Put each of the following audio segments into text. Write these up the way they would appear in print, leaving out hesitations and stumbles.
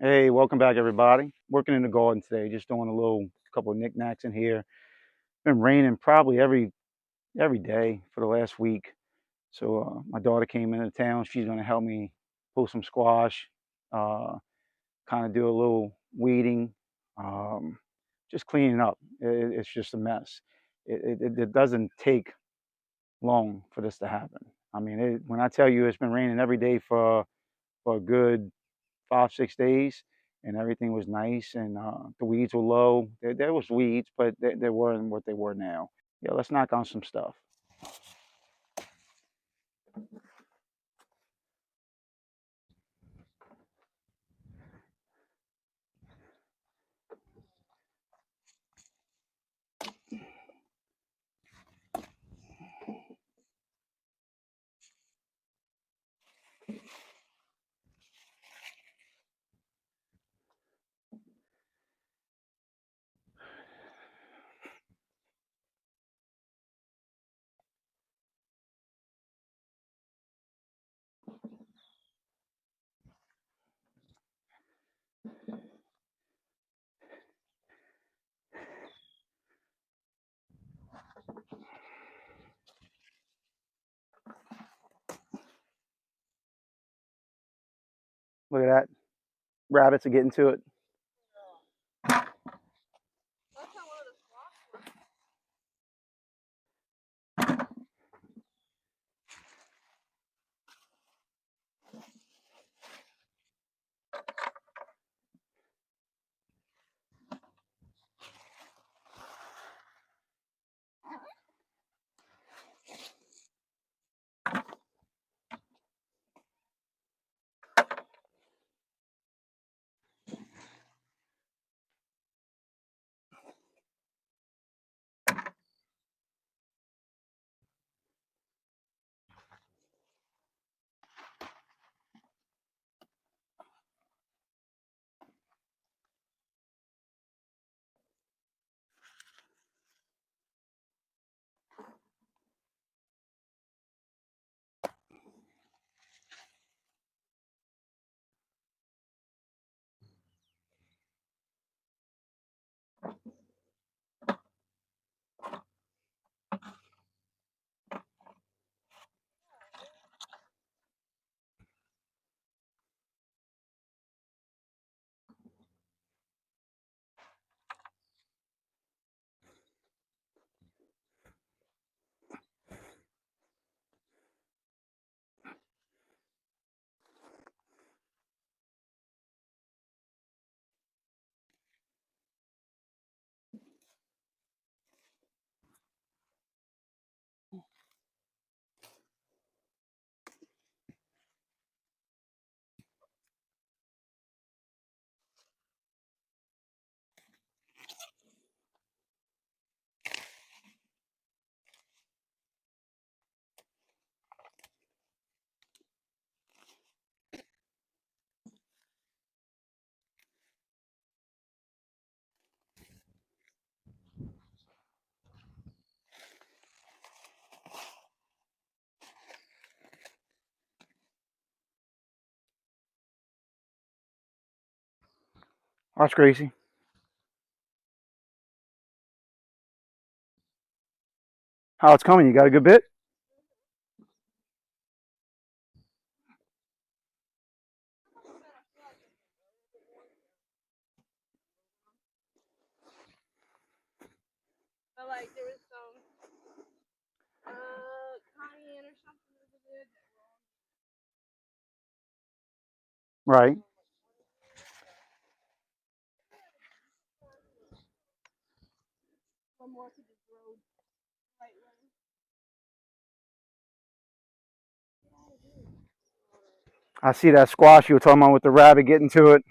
Hey, welcome back, everybody. Working in the garden today, just doing a little couple of knickknacks in here. Been raining probably every day for the last week. So my daughter came into town. She's going to help me pull some squash, uh, kind of do a little weeding, um, just cleaning up. It's just a mess. It doesn't take long for this to happen. I mean, when I tell you it's been raining every day for a good 5 6 days, and everything was nice, and the weeds were low. There was weeds, but they weren't what they were now. Yeah, let's knock on some stuff. Look at that. Rabbits are getting to it. That's crazy. How it's coming? You got a good bit? Right. I see that squash you were talking about with the rabbit getting to it.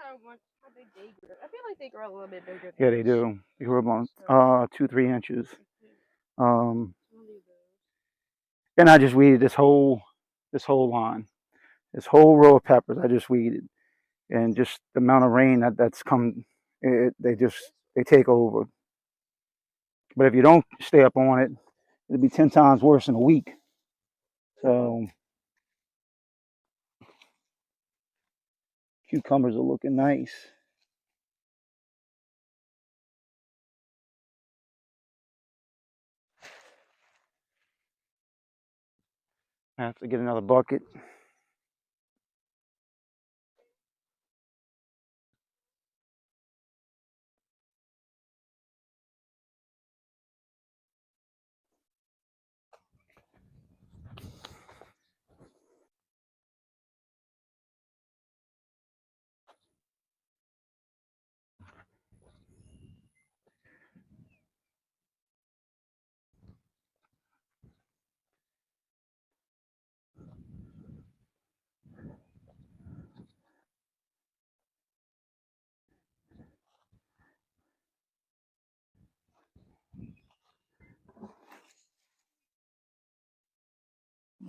how big they grow. I feel like they grow a little bit bigger Yeah, than they this. do. They grow about So, 2-3 inches. I'll Um, leave those. and I just weeded this whole line, this whole row of peppers. I just weeded, and just the amount of rain that's come, they take over. But if you don't stay up on it, it'll be 10 times worse in a week. So cucumbers are looking nice. I have to get another bucket.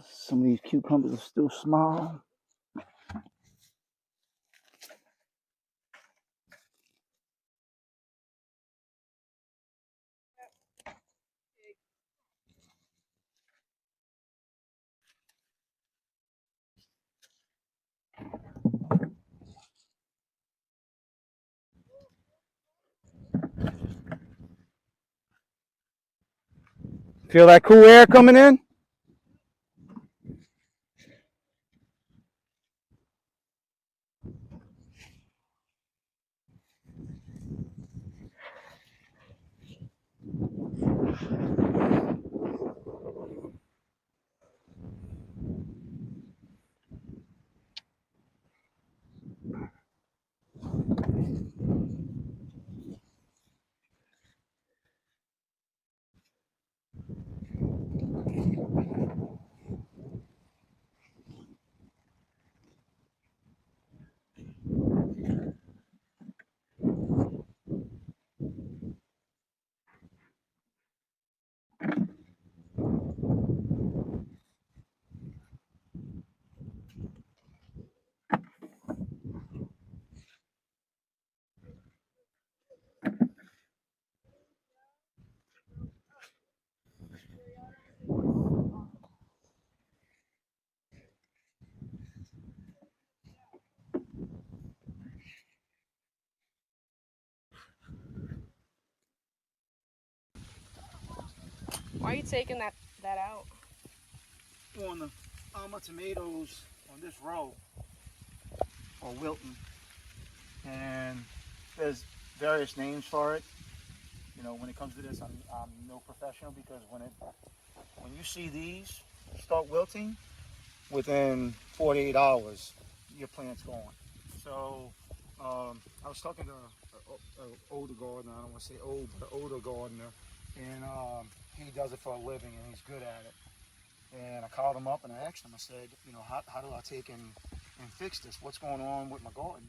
Some of these cucumbers are still small. Feel that cool air coming in? Why are you taking that out? On my tomatoes on this row are wilting, and there's various names for it. You know, when it comes to this, I'm no professional, because when you see these start wilting, within 48 hours, your plant's gone. So I was talking to an older gardener. I don't want to say old, but an older gardener, and he does it for a living, and he's good at it. And I called him up and I asked him. I said, you know, how do I take and fix this? What's going on with my garden?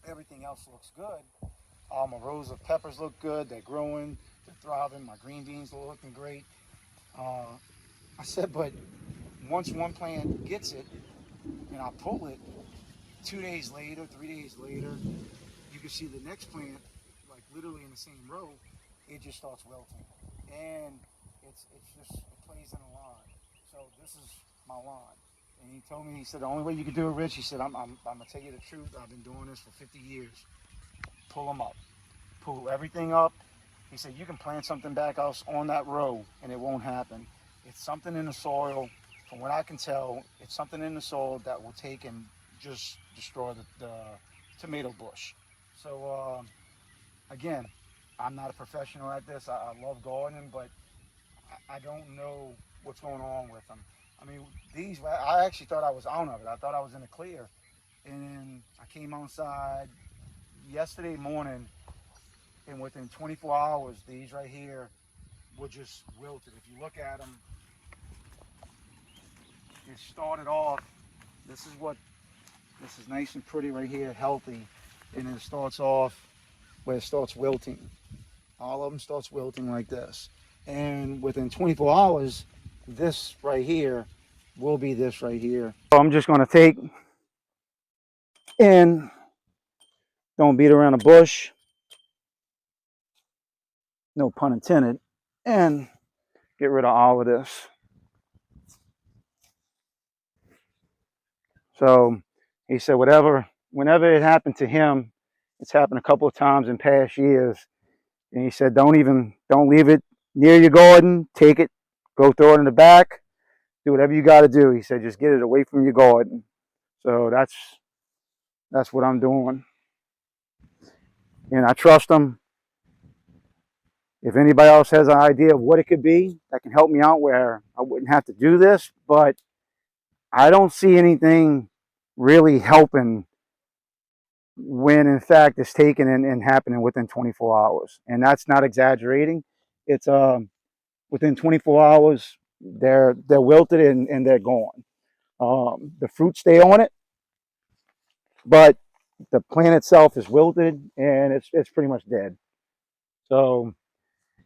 Everything else looks good. All my rows of peppers look good. They're growing. They're thriving. My green beans are looking great. I said, but once one plant gets it and I pull it, 2 days later, 3 days later, you can see the next plant, like literally in the same row, it just starts wilting. And it's just, it plays in a line. So this is my line. And he told me, he said, the only way you can do it, Rich, he said, I'm going to tell you the truth. I've been doing this for 50 years. Pull them up. Pull everything up. He said, you can plant something back else on that row and it won't happen. It's something in the soil. From what I can tell, it's something in the soil that will take and just destroy the tomato bush. So, again, I'm not a professional at this. I love gardening, but I don't know what's going on with them. I mean, I actually thought I was out of it. I thought I was in the clear. And I came outside yesterday morning, and within 24 hours, these right here were just wilted. If you look at them, it started off, this is nice and pretty right here, healthy. and it starts off where it starts wilting. All of them starts wilting like this. And within 24 hours, this right here will be this right here. So I'm just going to take and don't beat around the bush, no pun intended, and get rid of all of this. So he said, whenever it happened to him, it's happened a couple of times in past years. And he said, don't leave it near your garden. Take it, go throw it in the back, do whatever you got to do. He said, just get it away from your garden. So that's what I'm doing. And I trust him. If anybody else has an idea of what it could be that can help me out where I wouldn't have to do this, but I don't see anything really helping when in fact it's taken and happening within 24 hours. And that's not exaggerating. It's within 24 hours, they're wilted and they're gone. The fruit stay on it, but the plant itself is wilted and it's pretty much dead. So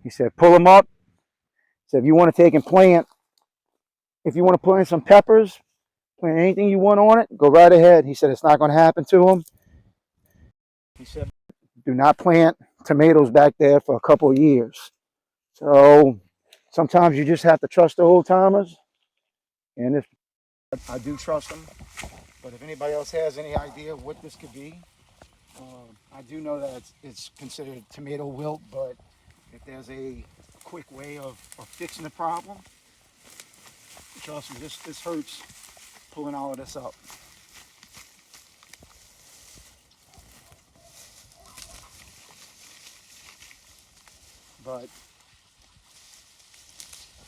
he said, pull them up. He said, if you want to take and plant, if you want to plant some peppers, plant anything you want on it, go right ahead. He said, it's not going to happen to them. He said, do not plant tomatoes back there for a couple of years. So sometimes you just have to trust the old timers. And if I do trust them, but if anybody else has any idea what this could be, I do know that it's considered tomato wilt, but if there's a quick way of fixing the problem, trust me, this hurts pulling all of this up. But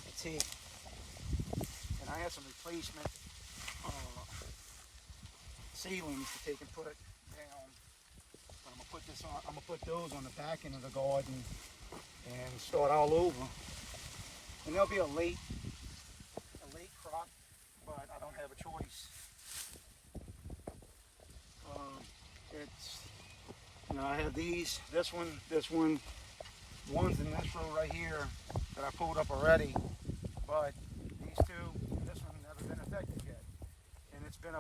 I take, and I have some replacement ceilings to take and put down. But I'm gonna put this on. I'm gonna put those on the back end of the garden and start all over. And there'll be a late crop, but I don't have a choice. It's, I have these, this one, one's in this row right here that I pulled up already, but these two, this one never been affected yet. And it's been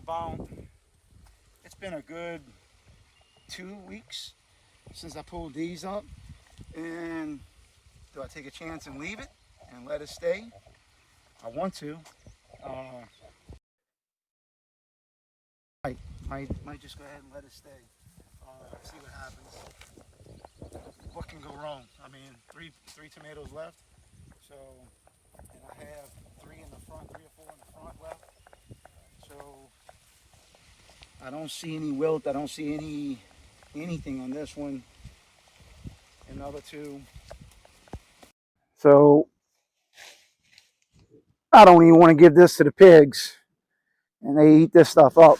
a good 2 weeks since I pulled these up. And do I take a chance and leave it and let it stay? I want to. Might just go ahead and let it stay. See what happens. What can go wrong? I mean, three tomatoes left. So, and I have 3 in the front, 3 or 4 in the front left. So, I don't see any wilt. I don't see anything on this one. And the other 2. So, I don't even want to give this to the pigs, and they eat this stuff up.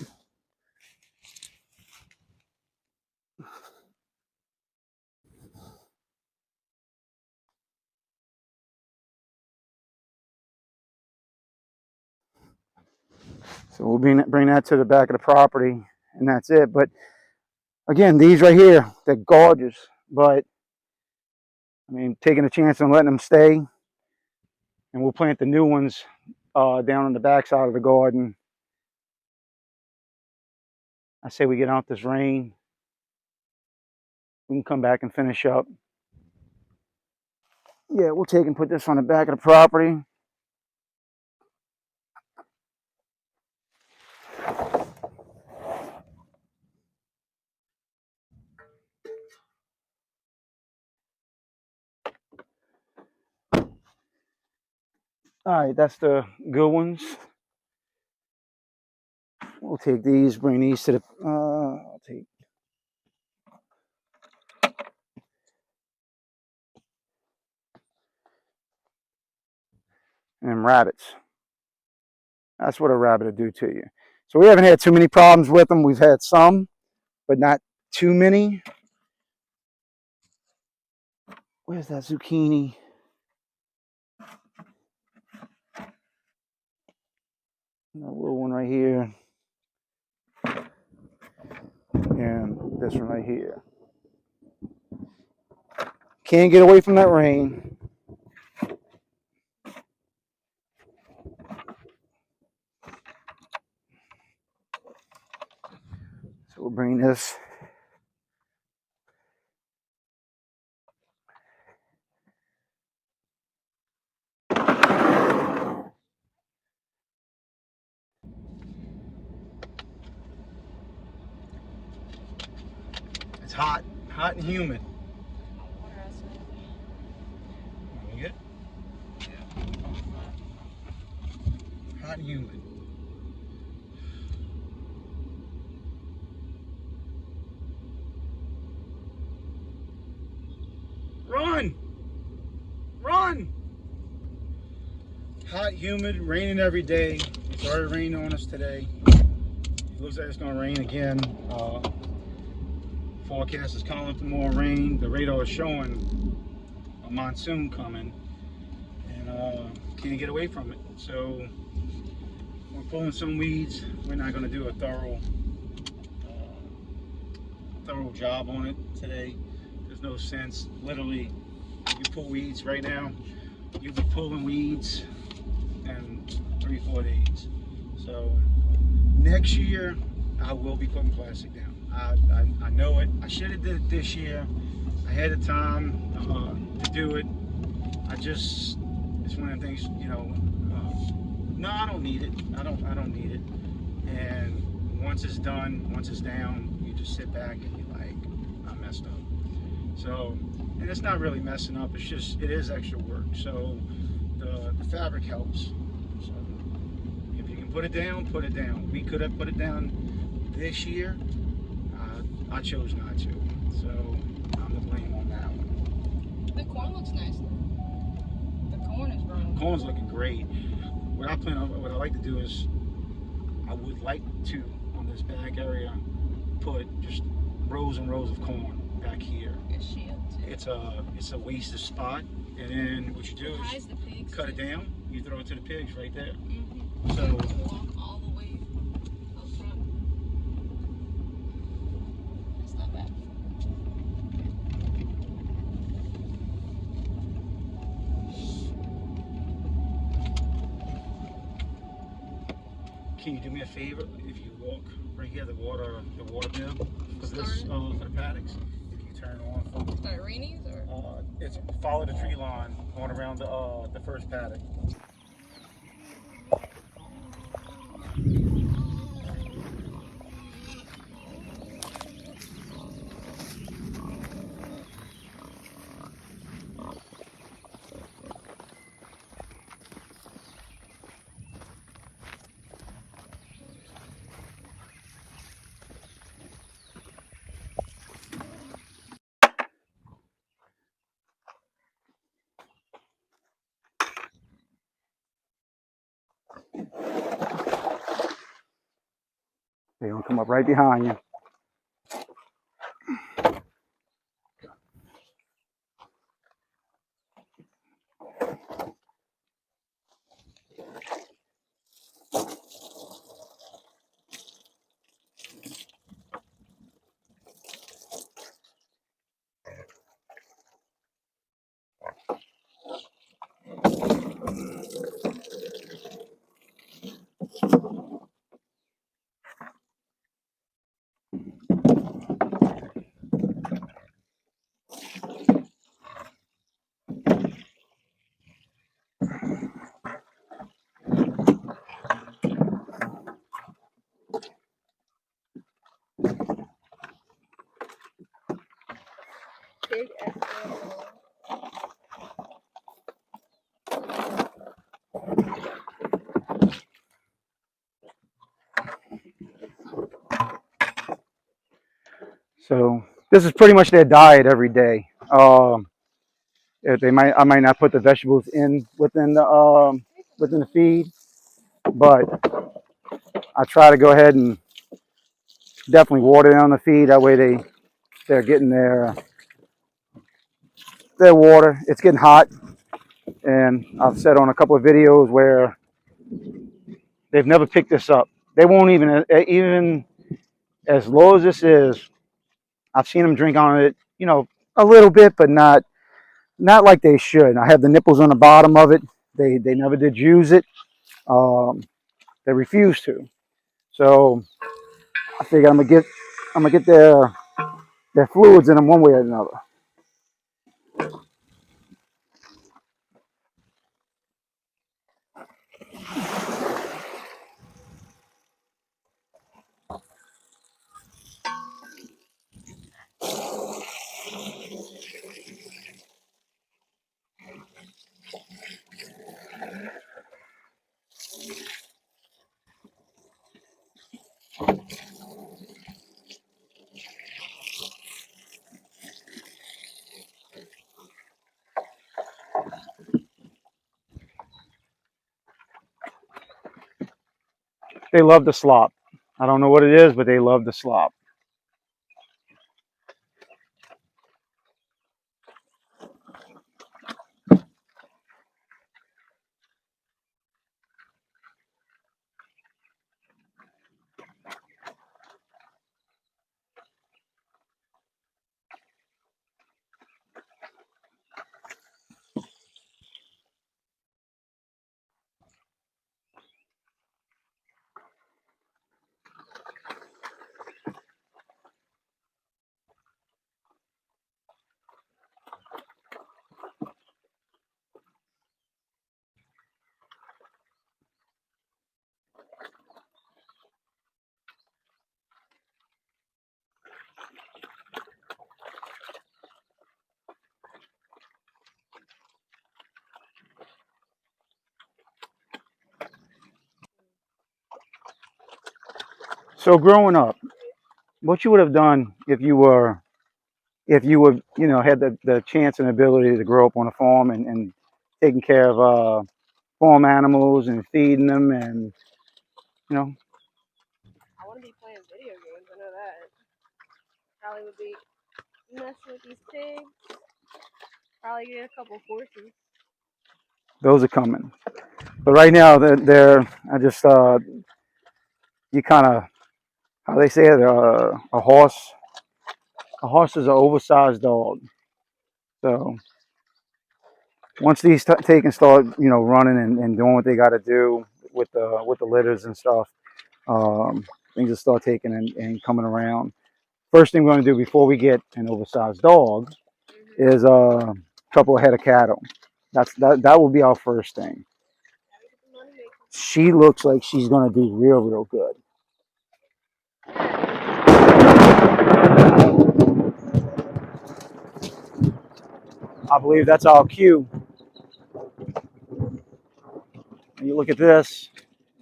So we'll bring that to the back of the property, and that's it. But again, these right here, they're gorgeous. But I mean, taking a chance on letting them stay, and we'll plant the new ones down on the back side of the garden. I say we get out this rain, we can come back and finish up. Yeah, we'll take and put this on the back of the property. All right, that's the good ones. We'll take these, bring these to the, I'll take, and rabbits. That's what a rabbit will do to you. So we haven't had too many problems with them. We've had some, but not too many. Where's that zucchini? A little one right here. and this one right here. Can't get away from that rain. So we'll bring this. It's hot and humid. You good? Hot and humid. Run! Run! Hot, humid, raining every day. It started raining on us today. It looks like it's going to rain again. Forecast is calling for more rain. The radar is showing a monsoon coming, and can't get away from it. So we're pulling some weeds. We're not going to do a thorough job on it today. There's no sense. Literally, if you pull weeds right now, you'll be pulling weeds in 3-4 days. So next year, I will be putting plastic down. I know it. I should have did it this year. I had the time to do it. It's one of the things, you know. No, I don't need it. I don't need it. And once it's done, once it's down, you just sit back and you're like, I messed up. So, and it's not really messing up. It's just, it is extra work. So the fabric helps. So if you can put it down, put it down. We could have put it down this year. I chose not to. So I'm to blame on that one. The corn looks nice. The corn is growing. Corn's looking great. What I like to do is, I would like to, on this back area, put just rows and rows of corn back here. It's a wasted spot, and then what you do is cut it down. You throw it to the pigs right there. Mm-hmm. So walk all the way up front. That's not bad. can you do me a favor? If you walk right here, the water bill for this for the paddocks, if you turn on for Start rainies or? It's follow the tree line going around the first paddock. They're gonna come up right behind you. Big exhale. So this is pretty much their diet every day. If I might not put the vegetables in within the feed, but I try to go ahead and definitely water down the feed. That way they're getting their water. It's getting hot, and I've said on a couple of videos where they've never picked this up. They won't even as low as this is, I've seen them drink on it, you know, a little bit, but not like they should. I have the nipples on the bottom of it. They never did use it. Um, they refuse to. So I figure I'm gonna get their fluids in them one way or another. They love the slop. I don't know what it is, but they love the slop. So growing up, what you would have done if you would, you know, had the chance and ability to grow up on a farm and taking care of farm animals and feeding them and, you know, I want to be playing video games. I know that. Probably would be messing with these pigs. Probably get a couple horses. those are coming. But right now, I just, you kind of, how they say it, a horse is an oversized dog. So once these take and start, you know, running and doing what they got to do with the litters and stuff, things will start taking and coming around. First thing we're going to do before we get an oversized dog is a couple of head of cattle. That will be our first thing. She looks like she's going to do real good. I believe that's our cue. You look at this,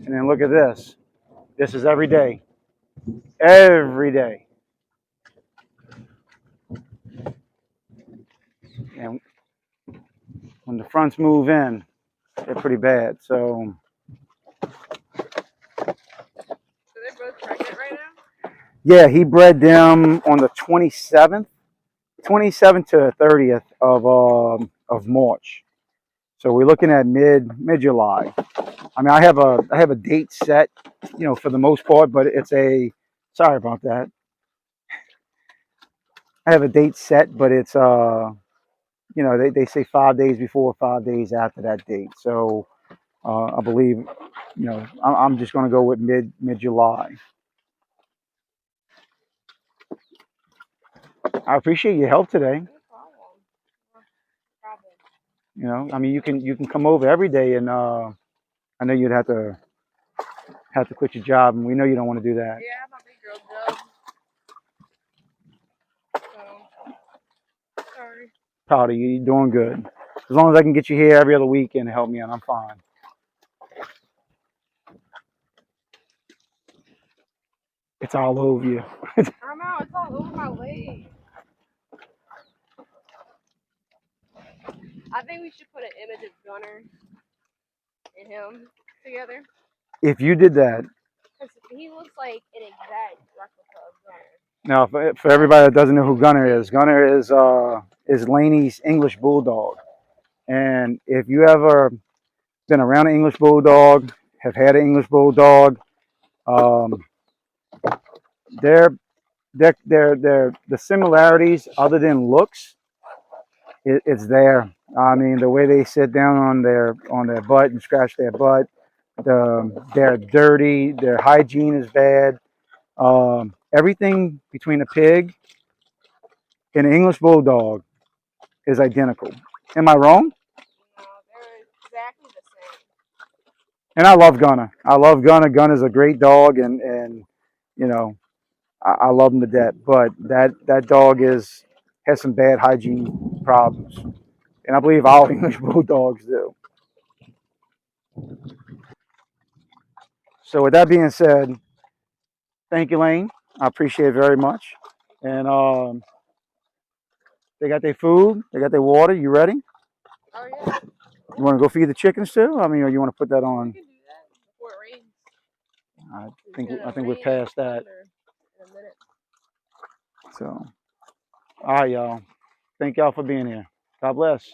and then look at this. This is every day. Every day. And when the fronts move in, they're pretty bad. So they're both pregnant right now? yeah, he bred them on the 27th to 30th of March. So we're looking at mid July. I mean, I have a date set, you know, for the most part, but it's a sorry about that. I have a date set, but it's you know, they say 5 days before, 5 days after that date. So I believe, you know, I'm just going to go with mid July. I appreciate your help today. No problem. No problem. You know, I mean, you can come over every day, and I know you'd have to quit your job, and we know you don't want to do that. Yeah, I have my big girl job. So, sorry. Proud of you. You're doing good. As long as I can get you here every other weekend to help me out, I'm fine. It's all over you. I don't know, it's all over my leg. I think we should put an image of Gunner and him together. If you did that, Because he looks like an exact replica of Gunner. now for everybody that doesn't know who Gunner is Laney's English Bulldog. And if you ever been around an English Bulldog, have had an English Bulldog, um, They're the similarities other than looks. It's there. I mean, the way they sit down on their butt and scratch their butt. They're dirty. Their hygiene is bad. Everything between a pig and an English bulldog is identical. Am I wrong? No, they're exactly the same. And I love Gunner. I love Gunner. Gunner's a great dog, and you know I love him to death. But that dog has some bad hygiene problems, and I believe all English bulldogs do. So with that being said, thank you, Lane. I appreciate it very much. And they got their food, they got their water. You ready? Oh yeah, You want to go feed the chickens too? I mean, or you want to put that we on? can do that before it rains. I It's think gonna we're rain and past that. thunder in a minute. So, all right, y'all. Thank y'all for being here. God bless.